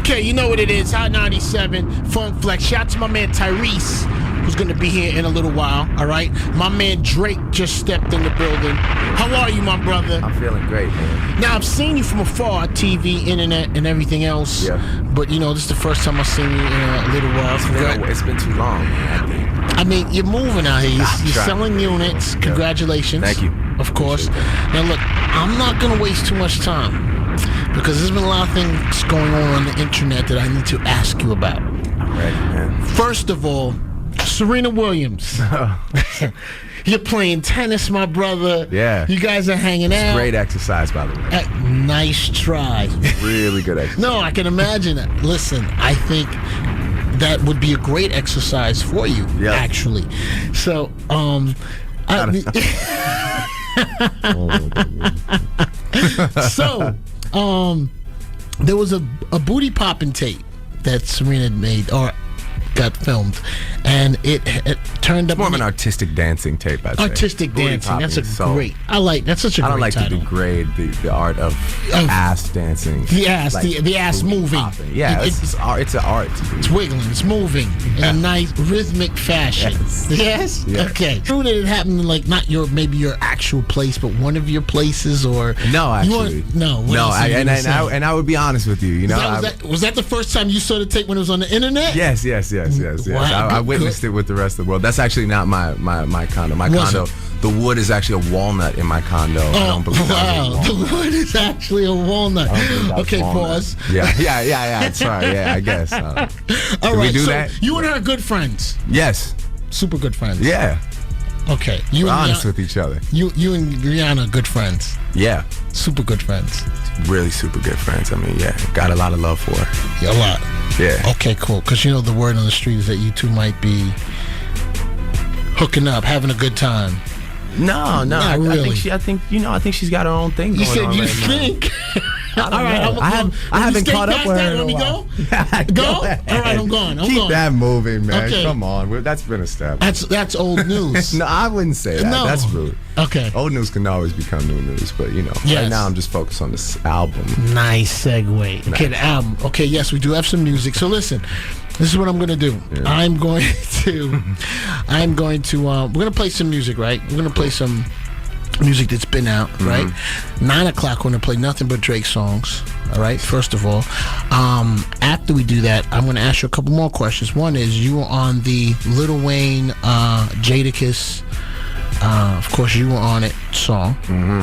Okay, you know what it is. Hot 97, Funk Flex. Shout out to my man Tyrese, who's going to be here in a little while, all right? My man Drake just stepped in the building. How are you, my brother? I'm feeling great, man. Now, I've seen you from afar, TV, internet, and everything else. Yeah. But, you know, this is the first time I've seen you in a little while. It's been too long, man, I think. I mean, you're moving out here. You're selling units. Yeah. Congratulations. Thank you. Of course. Now, look, I'm not going to waste too much time because there's been a lot of things going on the internet that I need to ask you about. I'm ready, man. First of all, Serena Williams. You're playing tennis, my brother. Yeah. You guys are hanging out. Great exercise, by the way. Nice try. Really good exercise. No, I can imagine it. Listen, I think that would be a great exercise for you, actually. So, there was a booty popping tape that Serena made or got filmed, and it turned up. More of an artistic dancing tape, I'd say. Artistic dancing. That's great. That's such a great title. I don't like to degrade the art of ass dancing. The ass, the ass moving. Popping. Yeah, it's an art. It's wiggling. It's moving in a nice rhythmic fashion. Yes. Yes? Okay. True that it happened in like maybe your actual place, but one of your places or no, actually no. And I would be honest with you. You know, was that the first time you saw the tape when it was on the internet? Yes. Wow, I witnessed it with the rest of the world. That's actually not my condo. My condo, the wood is actually a walnut in my condo. I don't believe that was a walnut. The wood is actually a walnut. Okay, pause. Yeah. That's right. Yeah, I guess. All right. We do so that? You and her are good friends. Yes. Super good friends. Yeah. Okay. We're honest with each other. You and Rihanna are good friends. Yeah. Super good friends. Really super good friends. I mean, yeah, got a lot of love for her. Yeah, a lot. Yeah. Okay, cool. Because the word on the street is that you two might be hooking up, having a good time. No. Not really. I think she's got her own thing going on. You said you think. All right, I haven't caught up with her. Let me go. Go. All right, I'm going. Keep that moving, man. Okay. Come on, that's been established. That's old news. No, I wouldn't say that. No. That's rude. Okay. Old news can always become new news, but right now I'm just focused on this album. Nice segue. Okay, the album. Okay, yes, we do have some music. So listen, this is what I'm gonna do. Yeah. We're gonna play some music, right? We're gonna play some music that's been out, right? 9 o'clock, we're gonna play nothing but Drake songs. All right. First of all, after we do that, I'm gonna ask you a couple more questions. One is you were on the Lil Wayne, Jadakiss. Of course, You Were On It song,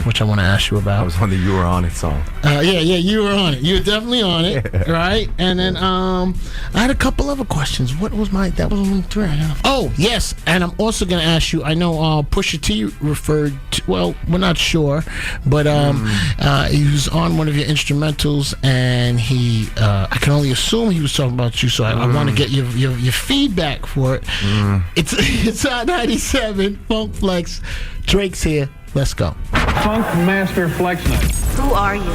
which I want to ask you about. I was on the You Were On It song. Yeah, you were on it. You were definitely on it, right? And then I had a couple other questions. That was only 3. Oh, yes, and I'm also going to ask you, I know Pusha T referred to, well, we're not sure, but he was on one of your instrumentals, and I can only assume he was talking about you, so I want to get your feedback for it. It's Hot 97, Funk Flex. Drake's here. Let's go. Funk Master Flex Night. Who are you?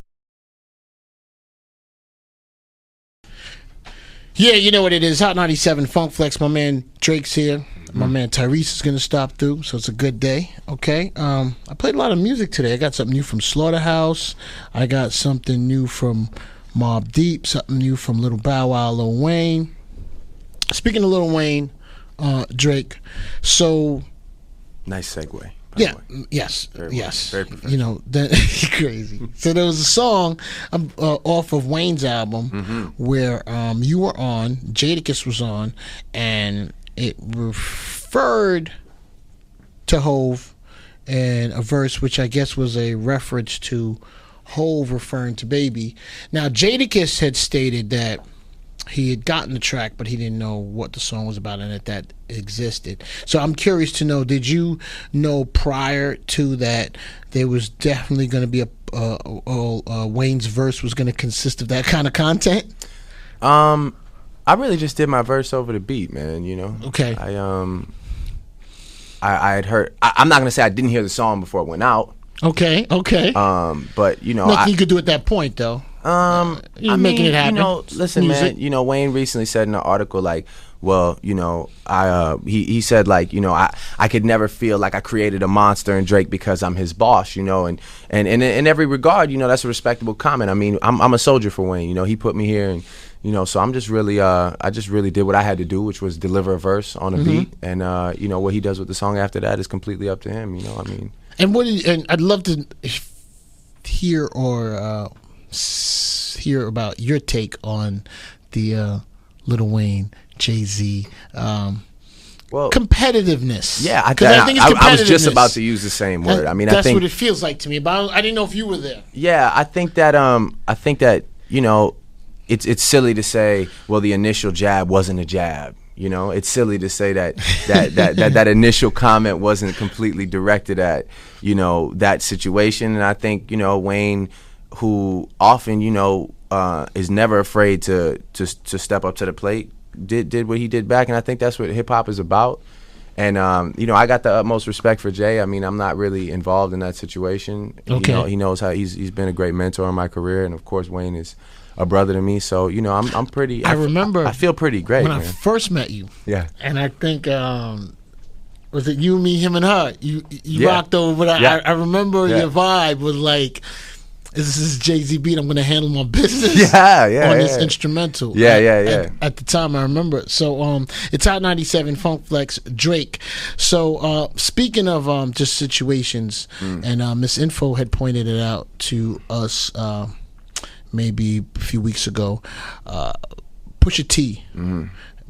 Yeah, you know what it is. Hot 97 Funk Flex. My man Drake's here. My man Tyrese is going to stop through, so it's a good day. Okay. I played a lot of music today. I got something new from Slaughterhouse. I got something new from Mobb Deep. Something new from Lil Bow Wow, Lil Wayne. Speaking of Lil Wayne, Drake, so... Nice segue. Yeah. Yes. Very yes. Very professional. Crazy. So there was a song off of Wayne's album where you were on, Jadakiss was on, and it referred to Hove in a verse which I guess was a reference to Hove referring to Baby. Now Jadakiss had stated that he had gotten the track, but he didn't know what the song was about and that existed. So I'm curious to know, did you know prior to that there was definitely going to be Wayne's verse was going to consist of that kind of content? I really just did my verse over the beat, man, Okay. I had heard, I'm not going to say I didn't hear the song before it went out. Okay. But, Nothing you could do at that point, though. You're making it happen. Listen, Music. man. Wayne recently said in an article like, well, he said like, I could never feel like I created a monster in Drake because I'm his boss, and in every regard, that's a respectable comment. I mean, I'm a soldier for Wayne. He put me here, and so I'm just really, I just really did what I had to do, which was deliver a verse on a beat, and what he does with the song after that is completely up to him. I mean. And I'd love to hear hear about your take on the Lil Wayne, Jay-Z, competitiveness. Yeah, I think it's competitiveness. I was just about to use the same word. I mean, that's I think what it feels like to me. But I didn't know if you were there. Yeah, I think that it's silly to say, well, the initial jab wasn't a jab. It's silly to say that initial comment wasn't completely directed at that situation. And I think Wayne, who often is never afraid to step up to the plate, did what he did back, and I think that's what hip hop is about. And I got the utmost respect for Jay. I mean, I'm not really involved in that situation. Okay. He knows how he's been a great mentor in my career, and of course Wayne is a brother to me. So I'm pretty. I remember. I feel pretty great when man. I first met you. Yeah. And I think was it you, me, him, and her? You rocked over, but I remember your vibe was like, this is Jay-Z beat. I'm going to handle my business. Yeah, on this instrumental. Yeah. At the time, I remember it. So it's Hot 97, Funk Flex, Drake. So speaking of just situations, and Miss Info had pointed it out to us maybe a few weeks ago. Pusha T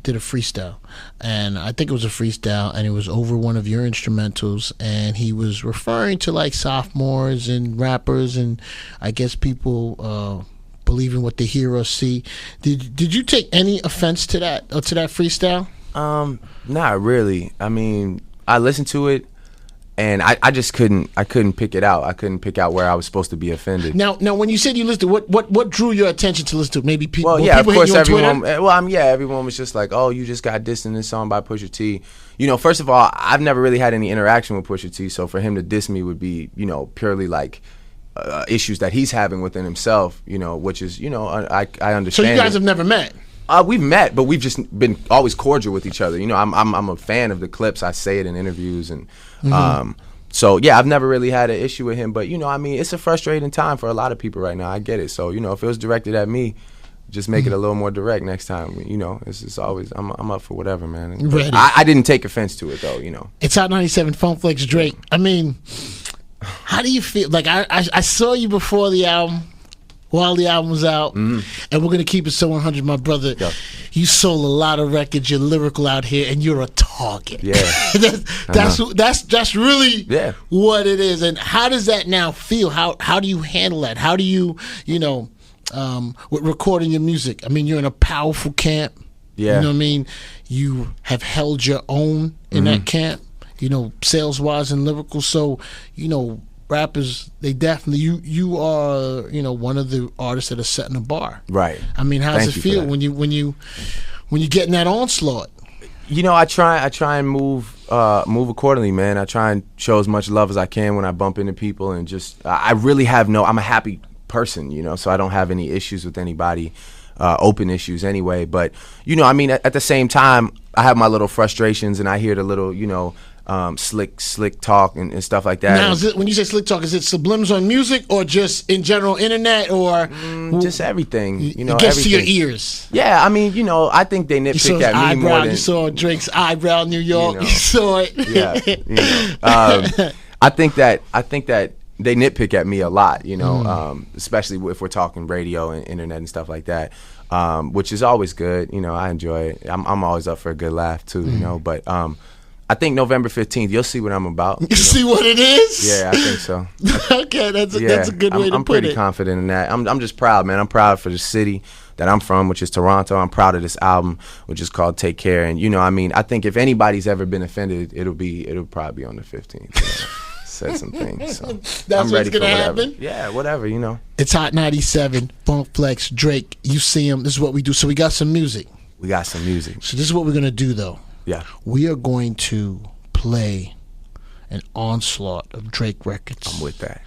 did a freestyle, and I think it was a freestyle, and it was over one of your instrumentals, and he was referring to like sophomores and rappers, and I guess people believing what they hear or see. Did you take any offense to that freestyle? Not really. I mean, I listened to it, and I just couldn't pick it out. I couldn't pick out where I was supposed to be offended. Now, when you said you listened, what drew your attention to listen to it? Maybe people. Well, yeah, people of course, hit you on everyone. Twitter? Well, everyone was just like, "Oh, you just got dissed in this song by Pusha T." First of all, I've never really had any interaction with Pusha T, so for him to diss me would be, purely like issues that he's having within himself. Which is, I understand. So you guys have never met? We've met, but we've just been always cordial with each other. I'm a fan of the clips. I say it in interviews, and so yeah, I've never really had an issue with him. But it's a frustrating time for a lot of people right now. I get it. So if it was directed at me, just make it a little more direct next time. It's always I'm up for whatever, man. I didn't take offense to it though. It's Hot 97, Funk Flex, Drake. I mean, how do you feel? Like I saw you before the album. While the album was out, and we're gonna keep it so 100, my brother. Yeah. You sold a lot of records. You're lyrical out here, and you're a target. Yeah, that's really what it is. And how does that now feel? How do you handle that? How do you with recording your music? I mean, you're in a powerful camp. Yeah, you know what I mean. You have held your own in that camp. Sales wise and lyrical. So rappers, they definitely you are one of the artists that are setting a bar. Right. I mean, how does it feel when you getting that onslaught? I try and move accordingly, man. I try and show as much love as I can when I bump into people, and just I really have I'm a happy person, so I don't have any issues with anybody, open issues anyway. But at the same time, I have my little frustrations, and I hear the little slick talk and stuff like that. Now, when you say slick talk, is it sublims on music or just in general internet, or just everything? It gets everything. to your ears. Yeah, I I think they nitpick at me eyebrow, more than you saw Drake's eyebrow in New York. You saw it. Yeah, I think that they nitpick at me a lot. Especially if we're talking radio and internet and stuff like that, which is always good. I enjoy it. I'm always up for a good laugh too. But I think November 15th, you'll see what I'm about. You see what it is? Yeah, I think so. Okay, that's a good way to put it. I'm pretty confident in that. I'm just proud, man. I'm proud for the city that I'm from, which is Toronto. I'm proud of this album, which is called Take Care. And I think if anybody's ever been offended, it'll probably be on the 15th. Said some things. So that's what's gonna happen. Yeah, whatever. It's Hot 97, Funk Flex, Drake. You see him. This is what we do. So we got some music. We got some music. So this is what we're gonna do, though. Yeah. We are going to play an onslaught of Drake records. I'm with that.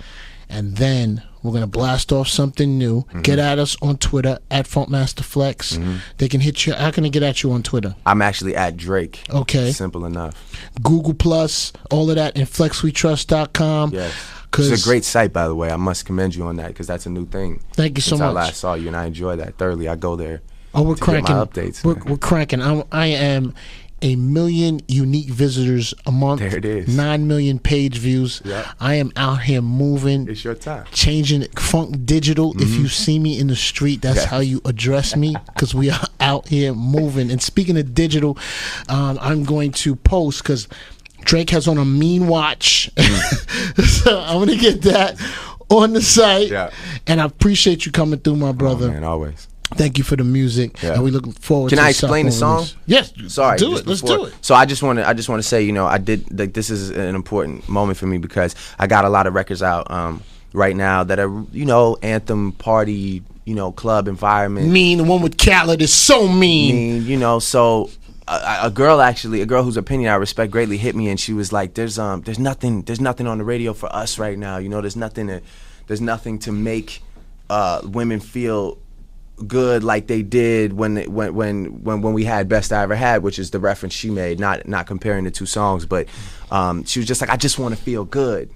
And then We're gonna blast off something new. Get at us on Twitter at FunkMasterFlex. They can hit you. How can they get at you on Twitter? I'm actually at Drake. Okay. Simple enough. Google Plus, all of that, and FlexWeTrust.com. Yes. It's a great site, by the way. I must commend you on that because that's a new thing. Thank you so Since much. I last saw you, and I enjoy that thoroughly. I go there. Oh, we're to cranking. Get my updates. We're cranking. I am 1 million unique visitors a month. There it is. 9 million page views. Yep. I am out here moving. It's your time. Changing funk digital. If you see me in the street, that's how you address me, because we are out here moving. And speaking of digital, I'm going to post, because Drake has on a mean watch. So I'm going to get that on the site. Yeah. And I appreciate you coming through, my brother. Oh, man, always. Thank you for the music, and we look forward. Can to I explain the song? Release. Yes. Sorry. Do it. Let's do it. So I just want to say, you know, I did like this is an important moment for me because I got a lot of records out right now that are, you know, anthem party, you know, club environment. Mean, the one with Khaled is so mean. You know, so a girl whose opinion I respect greatly hit me, and she was like, "There's nothing on the radio for us right now. You know, there's nothing to make women feel good like they did when we had Best I Ever Had," which is the reference she made, not comparing the two songs, but she was just like, I just want to feel good,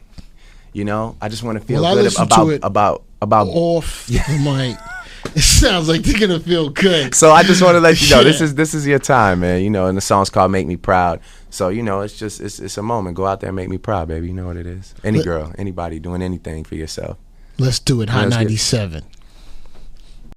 you know, I just want to feel good about off the mic. It sounds like they're gonna feel good. So I just want to let you know, this is your time, man, you know, and the song's called Make Me Proud. So, you know, it's a moment. Go out there and make me proud, baby. You know what it is. Any girl, anybody doing anything for yourself. Let's do it. Hot 97.